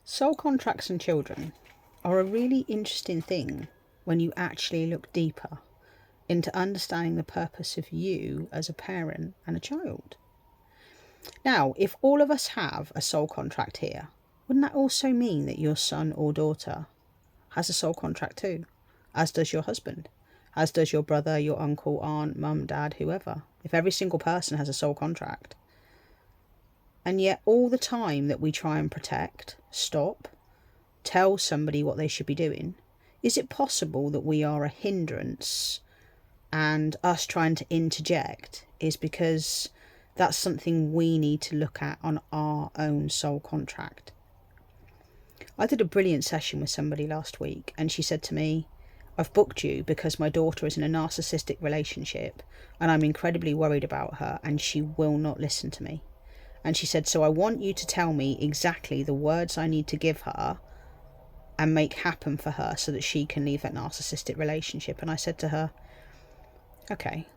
Soul contracts and children are a really interesting thing when you actually look deeper into understanding the purpose of you as a parent and a child. Now, if all of us have a soul contract here, wouldn't that also mean that your son or daughter has a soul contract too? As does your husband, as does your brother, your uncle, aunt, mum, dad, whoever. If every single person has a soul contract, and yet all the time that we try and protect, stop, tell somebody what they should be doing, is it possible that we are a hindrance and us trying to interject is because that's something we need to look at on our own soul contract? I did a brilliant session with somebody last week and she said to me, I've booked you because my daughter is in a narcissistic relationship and I'm incredibly worried about her and she will not listen to me. And she said, so I want you to tell me exactly the words I need to give her and make happen for her so that she can leave that narcissistic relationship. And I said to her, okay,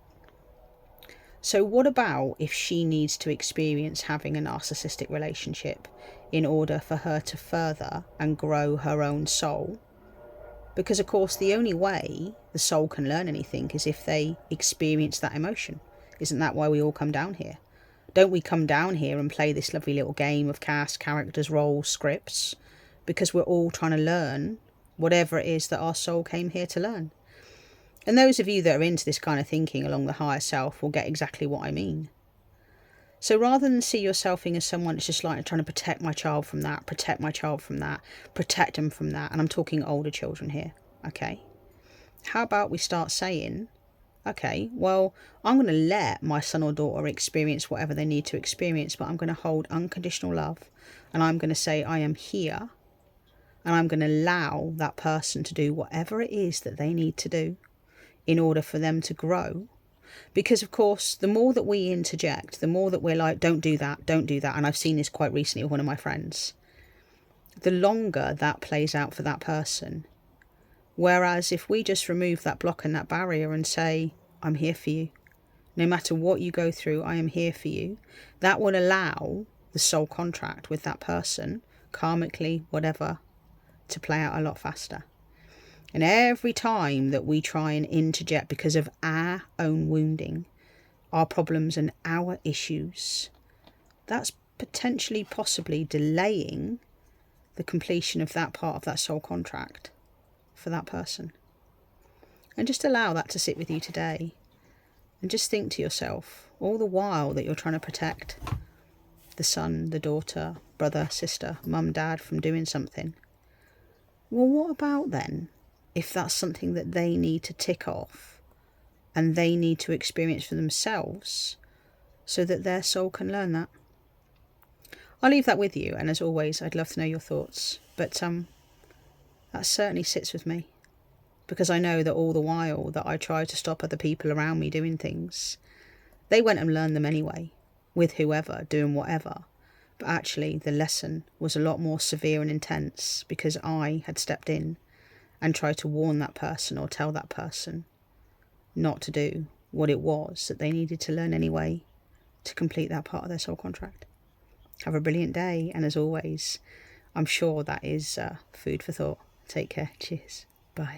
so what about if she needs to experience having a narcissistic relationship in order for her to further and grow her own soul? Because of course the only way the soul can learn anything is if they experience that emotion. Isn't that why we all come down here? Don't we come down here and play this lovely little game of cast, characters, roles, scripts? Because we're all trying to learn whatever it is that our soul came here to learn. And those of you that are into this kind of thinking along the higher self will get exactly what I mean. So rather than see yourself as someone that's just like trying to protect my child from that, protect my child from that, protect them from that, and I'm talking older children here, okay? How about we start saying, okay, well, I'm going to let my son or daughter experience whatever they need to experience, but I'm going to hold unconditional love and I'm going to say I am here and I'm going to allow that person to do whatever it is that they need to do in order for them to grow. Because, of course, the more that we interject, the more that we're like, don't do that, and I've seen this quite recently with one of my friends, the longer that plays out for that person. Whereas if we just remove that block and that barrier and say, I'm here for you. No matter what you go through, I am here for you. That will allow the soul contract with that person, karmically, whatever, to play out a lot faster. And every time that we try and interject because of our own wounding, our problems and our issues, that's potentially, possibly delaying the completion of that part of that soul contract for that person. And just allow that to sit with you today. And just think to yourself, all the while that you're trying to protect the son, the daughter, brother, sister, mum, dad from doing something. Well, what about then if that's something that they need to tick off and they need to experience for themselves so that their soul can learn that? I'll leave that with you, and as always, I'd love to know your thoughts. But that certainly sits with me, because I know that all the while that I tried to stop other people around me doing things, they went and learned them anyway, with whoever, doing whatever. But actually, the lesson was a lot more severe and intense because I had stepped in and tried to warn that person or tell that person not to do what it was that they needed to learn anyway to complete that part of their soul contract. Have a brilliant day, and as always, I'm sure that is food for thought. Take care. Cheers. Bye.